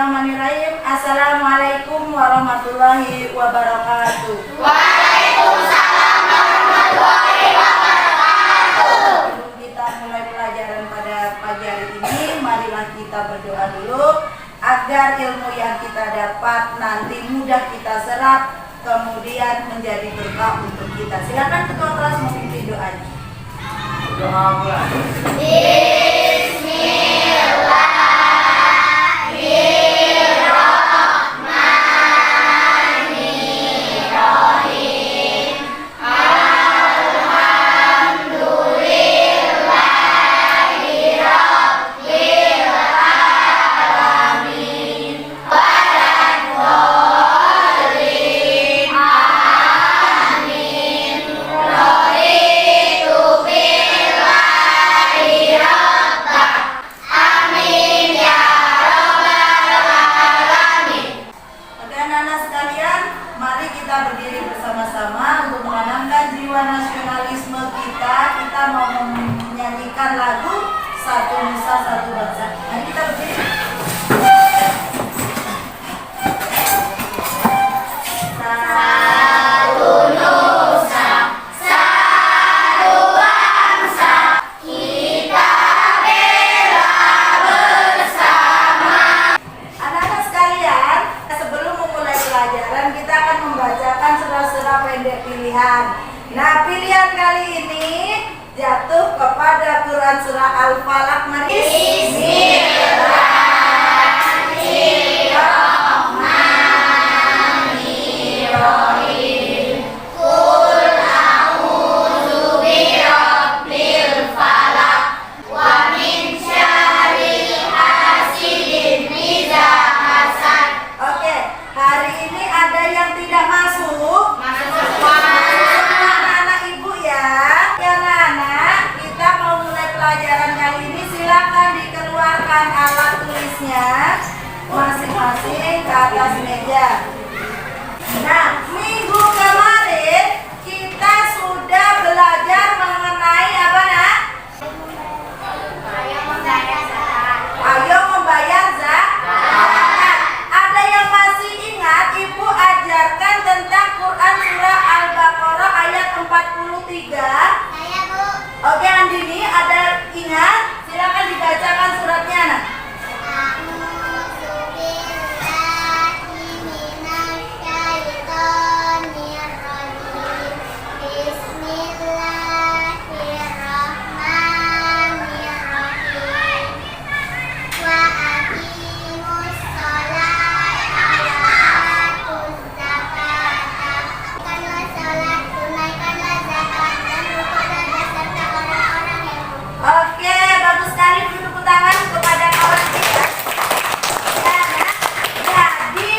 Bismillahirrahmanirrahim. Assalamualaikum warahmatullahi wabarakatuh. Waalaikumsalam warahmatullahi wabarakatuh. Sebelum kita mulai pelajaran pada pagi hari ini, marilah kita berdoa dulu agar ilmu yang kita dapat nanti mudah kita serap, kemudian menjadi berkah untuk kita. Silakan ketua kelas memimpin doanya. Doa mulai. Berdiri bersama-sama untuk menanamkan jiwa nasionalisme kita. Kita mau menyanyikan lagu Satu Nusa Satu Bangsa. Mari kita berdiri. Satu nusa, satu bangsa, kita bela bersama. Anak-anak sekalian, sebelum memulai pelajaran kita akan membacakan surah-surah pendek pilihan. Nah, pilihan kali ini jatuh kepada Quran surah Al-Falaq. Mari. Bismillahirrahmanirrahim. Qul a'udzu birabbil falaq wa min syarri hasidin idza hasad. Oke, hari ini ada yang tidak masuk. Anak-anak ibu ya. Ya anak-anak, kita mau mulai pelajaran kali ini. Silakan dikeluarkan alat tulisnya masing-masing ke atas meja. Nah, minggu kemarin kita sudah belajar mengenai apa nak? Ayo membayar zakat. Ada yang masih ingat ibu ajarkan tentang Quran surah Al-Baqarah ayat 43? Oke Andini, ada ingat? Silakan dibacakan suratnya nak. Oke, bagus sekali. Beri tepuk tangan kepada kawan kita. Jadi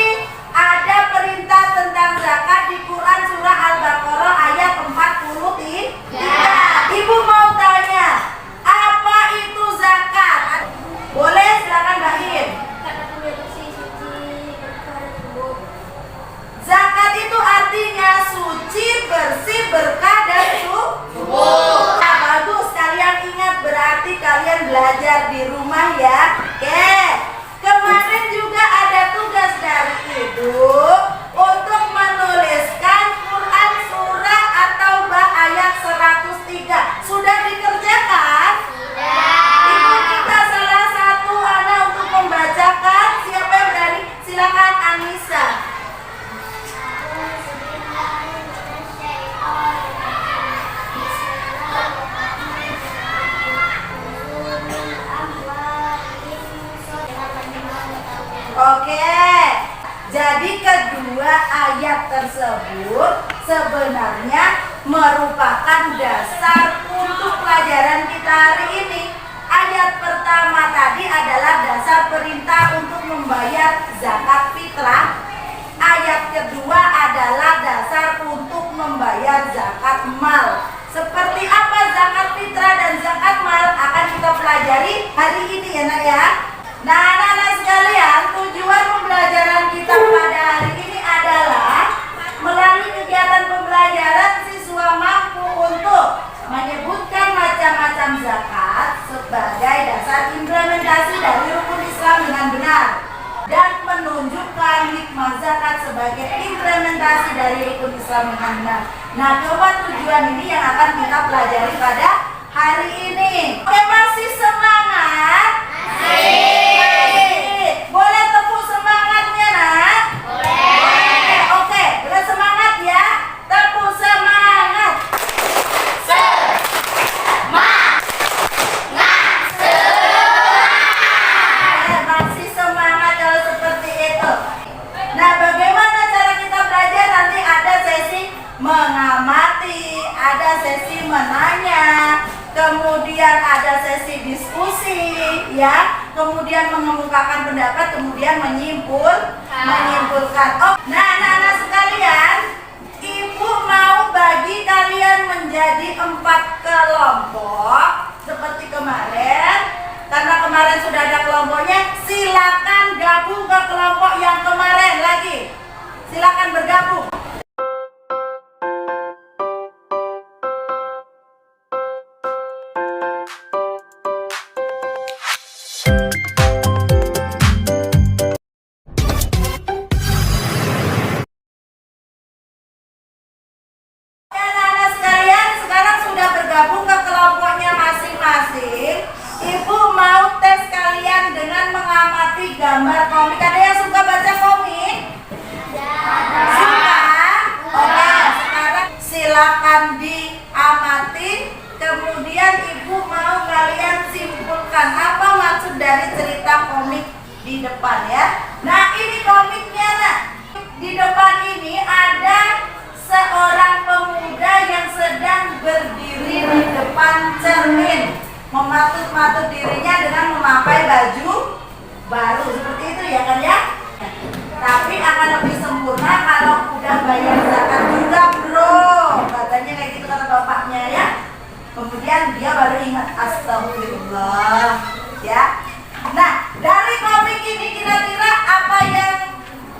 ada perintah tentang zakat di Quran surah Al-Baqarah ayat 43. Ibu mau tanya, apa itu zakat? Boleh, silakan Mbak In. Zakat itu artinya suci, bersih, berkah dan subur. Nah, bagus, kalian ingat, berarti kalian belajar di rumah ya. Oke, kemarin juga ada tugas dari ibu untuk menuliskan Quran surah atau ayat 103. Sudah dikerjakan? Ibu kita salah satu anak untuk membacakan. Siapa yang berani? Silakan Anissa. Oke, jadi kedua ayat tersebut sebenarnya merupakan dasar untuk pelajaran kita hari ini. Ayat pertama tadi adalah dasar perintah untuk membayar zakat fitrah. Ayat kedua adalah dasar untuk membayar zakat mal. Seperti apa zakat fitrah dan zakat mal akan kita pelajari hari ini ya nak ya. Nah anak-anak sekalian, tujuan pembelajaran kita pada hari ini adalah melalui kegiatan pembelajaran siswa mampu untuk menyebutkan macam-macam zakat sebagai dasar implementasi dari rukun Islam dengan benar dan Nah, coba tujuan ini yang akan kita pelajari pada hari ini. Oke, masih semangat? Masih. Boleh tepuk semangatnya, nak? Boleh. Oke, boleh semangat ya. Tepuk semangat. Masih semangat kalau seperti itu. Nah, bagaimana cara kita belajar? Nanti ada sesi mengamati, ada sesi menanya, kemudian ada sesi diskusi, ya, kemudian mengemukakan pendapat, kemudian menyimpulkan. Oh, nah, anak-anak sekalian, ibu mau bagi kalian menjadi 4 kelompok seperti kemarin. Karena kemarin sudah ada kelompoknya, silakan gabung ke kelompok yang kemarin lagi. Silakan bergabung. Anak-anak sekalian, sekarang sudah bergabung ke kelompoknya masing-masing. Ibu mau tes kalian dengan mengamati gambar komik. Ada yang suka baca komik? Suka? Oke, sekarang silakan diamati. Kemudian ibu mau kalian simpulkan apa maksud dari cerita komik di depan, ya. Nah, ini komiknya, nak. Di depan ini ada seorang pemuda yang sedang berdiri di depan cermin, mematut-matut dirinya dengan memakai baju baru, seperti itu ya kan ya. Tapi akan lebih sempurna kalau udah bayar zakat juga, bro, katanya kayak gitu kata bapaknya, ya. Kemudian dia baru ingat, astagfirullah, ya. Nah, dari komik ini kira-kira apa yang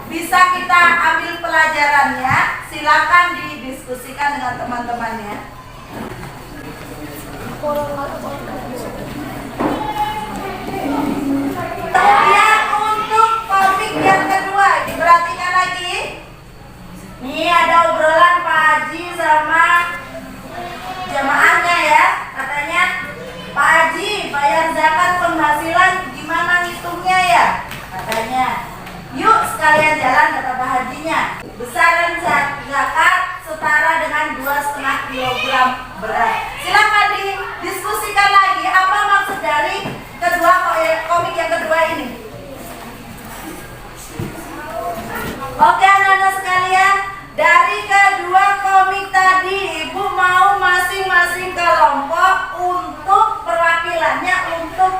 bisa kita ambil pelajarannya? Silakan didiskusikan dengan teman-temannya. Kemudian untuk komik yang kedua, diperhatikan lagi. Nih ada obrolan Pak Haji sama jamaahnya, ya. Katanya, Pak Haji, bayar zakat penghasilan gimana ngitungnya ya? Katanya, yuk sekalian jalan, kata Pak Hajinya. Besaran zakat setara dengan 2,5 kilogram beras. Silakan didiskusikan lagi apa maksud dari komik yang kedua ini. Oke, anak-anak sekalian, dari kedua komik tadi ibu mau masing-masing kelompok untuk perwakilannya untuk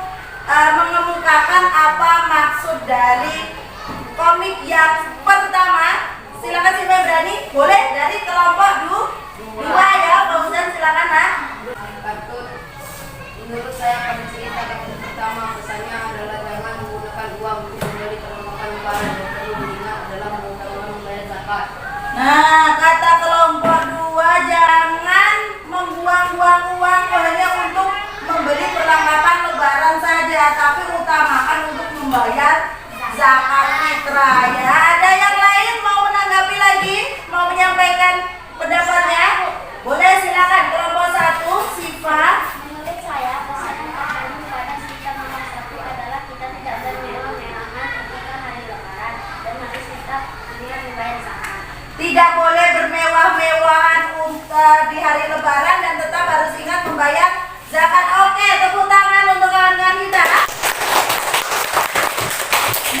mengemukakan apa maksud dari komik yang pertama. Silakan siapa yang berani? Boleh dari kelompok dua ya, Pak Ustaz, silakan, nak. Menurut saya pada cerita yang pertama, pesannya adalah jangan menggunakan uang untuk membeli perlengkapan lebaran, dan perlu diingat adalah mengutamakan membayar zakat. Nah, kata kelompok 2, jangan membuang-buang uang hanya untuk membeli perlengkapan lebaran saja, tapi utamakan untuk membayar zakat fitrah, ya. Ada yang lain mau menanggapi lagi, mau menyampaikan pendapatnya? Boleh, silakan. Kelompok 1, Siva. Menurut saya, pesan yang terkandung pada cerita nomor 1 adalah kita tidak bermewah-mewahan ketika hari lebaran dan harus kita dengan membayar zakat. Tidak boleh bermewah-mewahan di hari lebaran dan tetap harus ingat membayar zakat. Oke, tepuk tangan untuk kawan-kawan kita.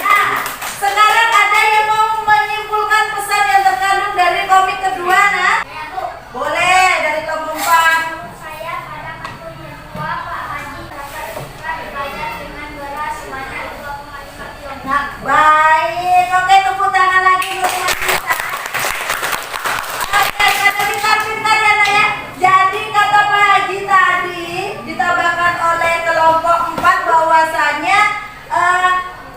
Nah, sekarang ada yang mau menyimpulkan pesan yang terkandung dari komik kedua, nah? Boleh, dari kelompok 4. Menurut saya, pada kartun yang kedua, Pak Haji zakat fitrah dibayar dengan beras sebanyak 2,5 kg. Nah, baik. Oke, tepuk tangan lagi untuk teman kita. Oke, kata pintar-pintar ya, nak, ya. Jadi kata Pak Haji tadi ditambahkan oleh kelompok 4 bahwasanya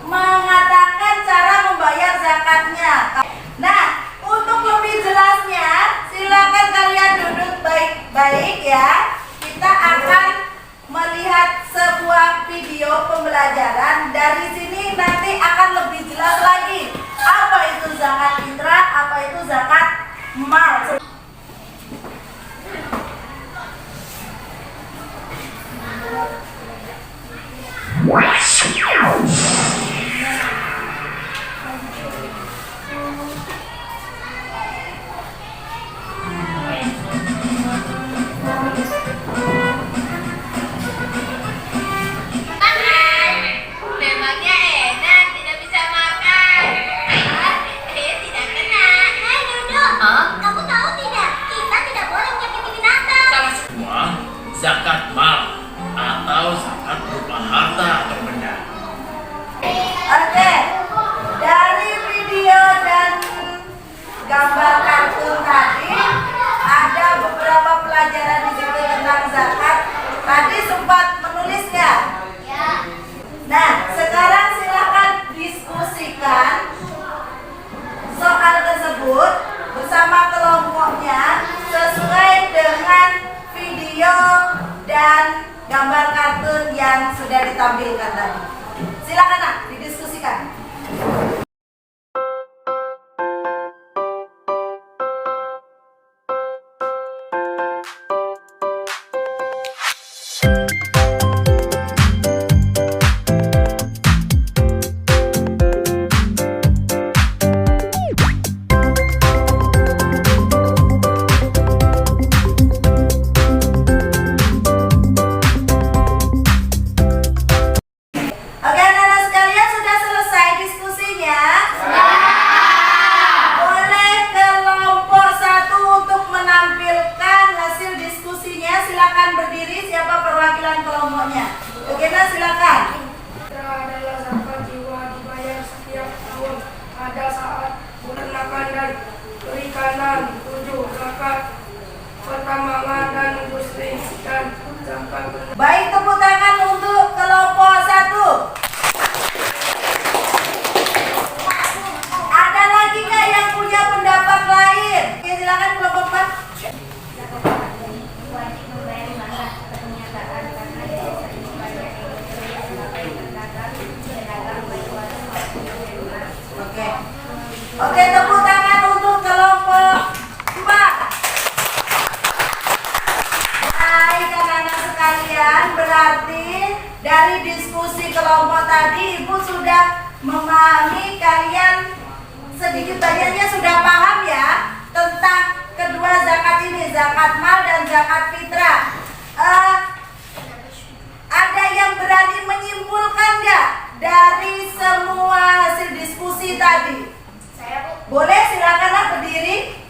mengatakan cara membayar zakatnya. Nah, untuk lebih jelasnya, silakan kalian duduk baik-baik, ya. Kita akan melihat sebuah video pembelajaran. Dari sini nanti akan lebih jelas lagi apa itu zakat fitrah, apa itu zakat mal. ditampilkan tadi. Silakan Nak, didiskusikan. Oke anak-anak sekalian, sudah selesai diskusinya? Boleh kelompok 1 untuk menampilkan hasil diskusinya. Silakan berdiri, siapa perwakilan kelompoknya? Oke, nah silakan. Fitrah adalah zakat jiwa dibayar setiap tahun pada saat peternakan dan perikanan. 7. Zakat pertambangan dan industri dan zakat Baik, tepuk tangan untuk kelompok 1. Ada lagi nggak yang punya pendapat lain? Oke, silakan kelompok 4. wajib membayar zakat pernyataan karena biasa dibayar sebagai pedagang baik warung maupun penerima. Oke. Oke, tepuk tangan untuk kelompok 4. Baik anak-anak sekalian, berarti dari diskusi kelompok tadi Ibu sudah memahami, kalian sedikit banyaknya sudah paham ya tentang kedua zakat ini, zakat mal dan zakat fitrah. Ada yang berani menyimpulkan nggak dari semua hasil diskusi tadi? Saya Boleh, silakan Nak, berdiri.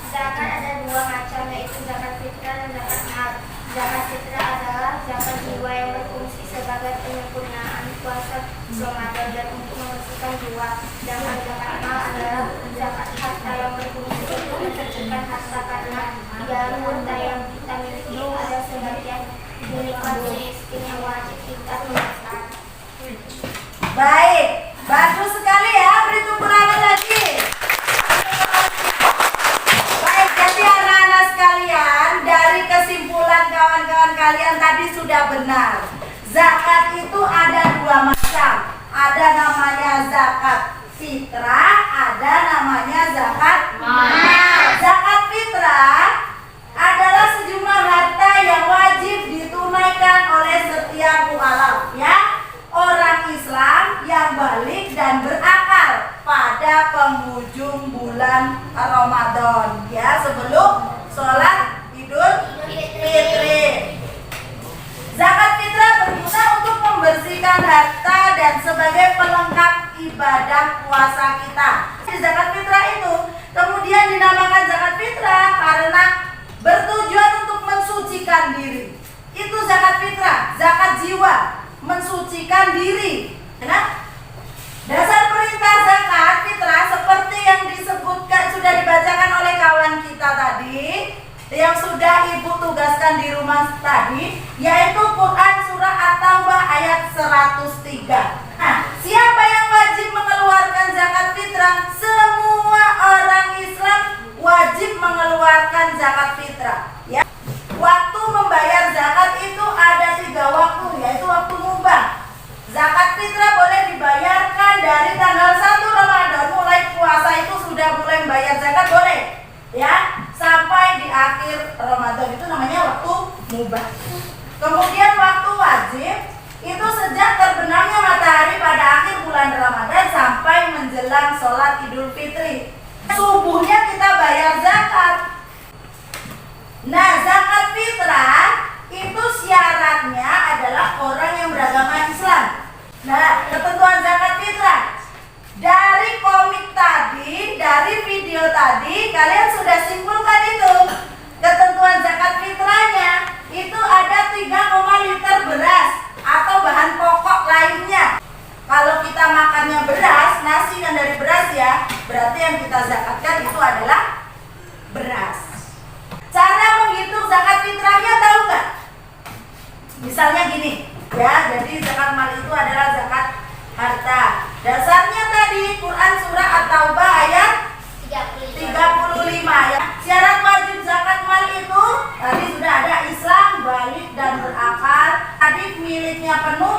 zakat ada 2 macam, yaitu zakat fitrah dan zakat mal. Zakat fitrah adalah zakat jiwa yang berfungsi sebagai penyempurnaan puasa Ramadan dan untuk membersihkan jiwa. Sedangkan zakat mal adalah zakat harta yang berfungsi untuk mencukupkan harta karena di dalam harta yang kita miliki ada sebagian diberikan miskin yang wajib kita tunaikan. Baik, bagus sekali ya, beri tepuk tangan lagi. Baik, jadi anak-anak sekalian, dari kesimpulan kawan-kawan kalian tadi sudah benar. Zakat itu ada 2 macam. Ada namanya zakat fitrah, ada namanya zakat mal. Zakat fitrah adalah sejumlah harta yang wajib ditunaikan oleh setiap mualaf, ya, orang Islam yang balik dan berakal pada penghujung bulan Ramadan, ya, sebelum sholat Idul Fitri. Zakat fitrah berguna untuk membersihkan harta dan sebagai pelengkap ibadah puasa kita. Zakat fitrah itu kemudian dinamakan zakat fitrah karena bertujuan untuk mensucikan diri. Itu zakat fitrah, zakat jiwa, mensucikan diri. Nah, dasar perintah zakat fitrah seperti yang disebutkan sudah dibacakan oleh kawan kita tadi, yang sudah Ibu tugaskan di rumah tadi, yaitu Quran surah At-Taubah ayat 103. Nah, siapa yang wajib mengeluarkan zakat fitrah? Semua orang Islam wajib mengeluarkan zakat fitrah, ya. Waktu membayar zakat itu ada 3 waktu, yaitu waktu mubah. Zakat fitrah boleh dibayarkan dari tanggal 1 Ramadan, mulai puasa itu sudah mulai membayar zakat, boleh, ya, sampai di akhir Ramadan, itu namanya waktu mubah. Kemudian waktu wajib itu sejak terbenamnya matahari pada akhir bulan Ramadan sampai menjelang sholat Idul Fitri. Subuhnya kita bayar zakat. Nah, zakat fitrah itu syaratnya adalah orang yang beragama Islam. Nah, ketentuan zakat fitrah dari komik tadi, dari video tadi, kalian sudah simpulkan itu. Ketentuan zakat fitrahnya itu ada 3 liter beras atau bahan pokok lainnya. Kalau kita makannya beras, nasi kan dari beras ya, berarti yang kita zakatkan itu adalah beras. Cara menghitung zakat fitrahnya tahu nggak? Misalnya gini, ya, jadi zakat mal itu adalah zakat harta. Dasarnya tadi Quran surah At-Taubah ayat 35 ya. Syarat wajib zakat mal itu tadi sudah ada Islam, balik dan berakal. Tadi miliknya penuh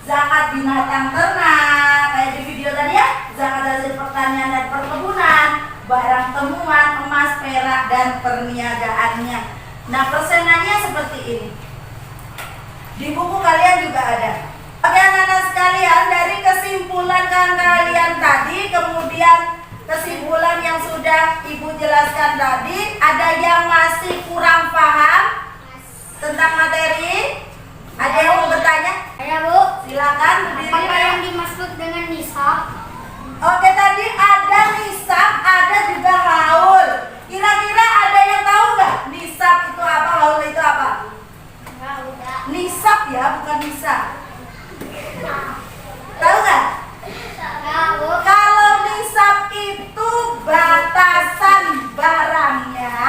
zakat binatang ternak, kayak di video tadi ya, zakat hasil pertanian dan perkebunan, barang temuan, emas, perak, dan perniagaannya. Nah, persenannya seperti ini. Di buku kalian juga ada. Oke anak-anak sekalian, dari kesimpulan kalian tadi, kemudian kesimpulan yang sudah Ibu jelaskan tadi, ada yang masih kurang paham tentang materi? Ada yang mau bertanya? Ya Bu, Silakan apa berdiri. yang dimaksud dengan nisab? Oke, tadi ada nisab, ada juga haul. Kira-kira ada yang tahu nggak nisab itu apa, haul itu apa? Enggak, udah. Nisab ya, bukan nisab. Tahu nggak? Enggak Bu. Kalau nisab itu batasan barangnya,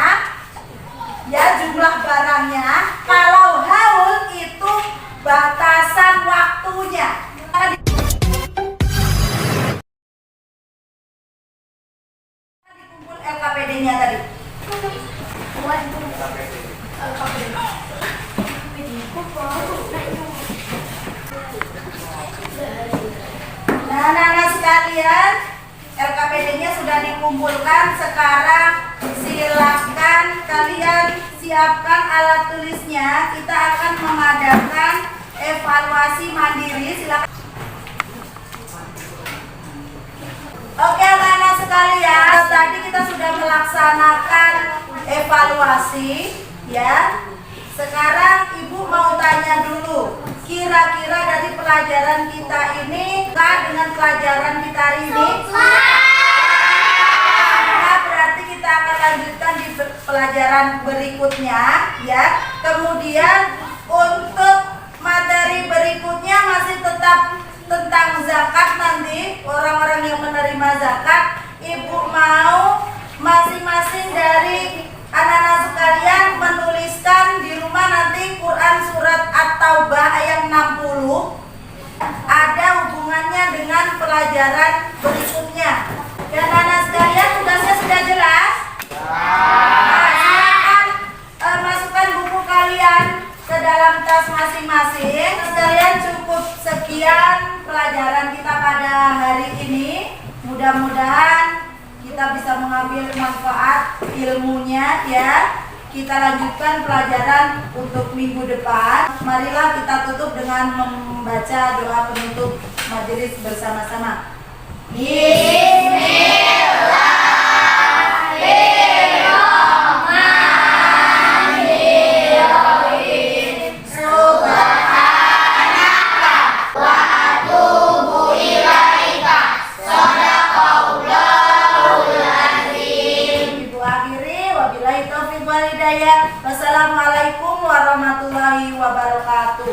ya jumlah barangnya. Kalau haul itu batasan waktunya. Dikumpul LKPD-nya tadi. Nah, anak-anak sekalian, LKPD-nya sudah dikumpulkan. Sekarang silakan kalian siapkan alat tulisnya. Kita akan mengadakan evaluasi mandiri. Silakan. Oke anak-anak sekalian, tadi kita sudah melaksanakan evaluasi ya. Sekarang Ibu mau tanya dulu, kira-kira dari pelajaran kita ini dengan pelajaran kita hari ini? Nah, berarti kita akan lanjutkan di pelajaran berikutnya ya. Kemudian untuk materi berikutnya masih tetap tentang zakat. Nanti orang-orang yang menerima zakat, Ibu mau masing-masing dari anak-anak sekalian menuliskan di rumah nanti Quran surat At-Taubah ayat 60 ada hubungannya dengan pelajaran berikutnya. Dan anak sekalian, tugasnya sudah jelas? Nah, silakan masukkan buku kalian ke dalam tas masing-masing. Sekalian, cukup sekian pelajaran kita pada hari ini. Mudah-mudahan kita bisa mengambil manfaat ilmunya ya. Kita lanjutkan pelajaran untuk minggu depan. Marilah kita tutup dengan membaca doa penutup majelis bersama-sama. Ibu akhiri, wabillahi taufiq wal hidayah. Wassalamualaikum warahmatullahi wabarakatuh.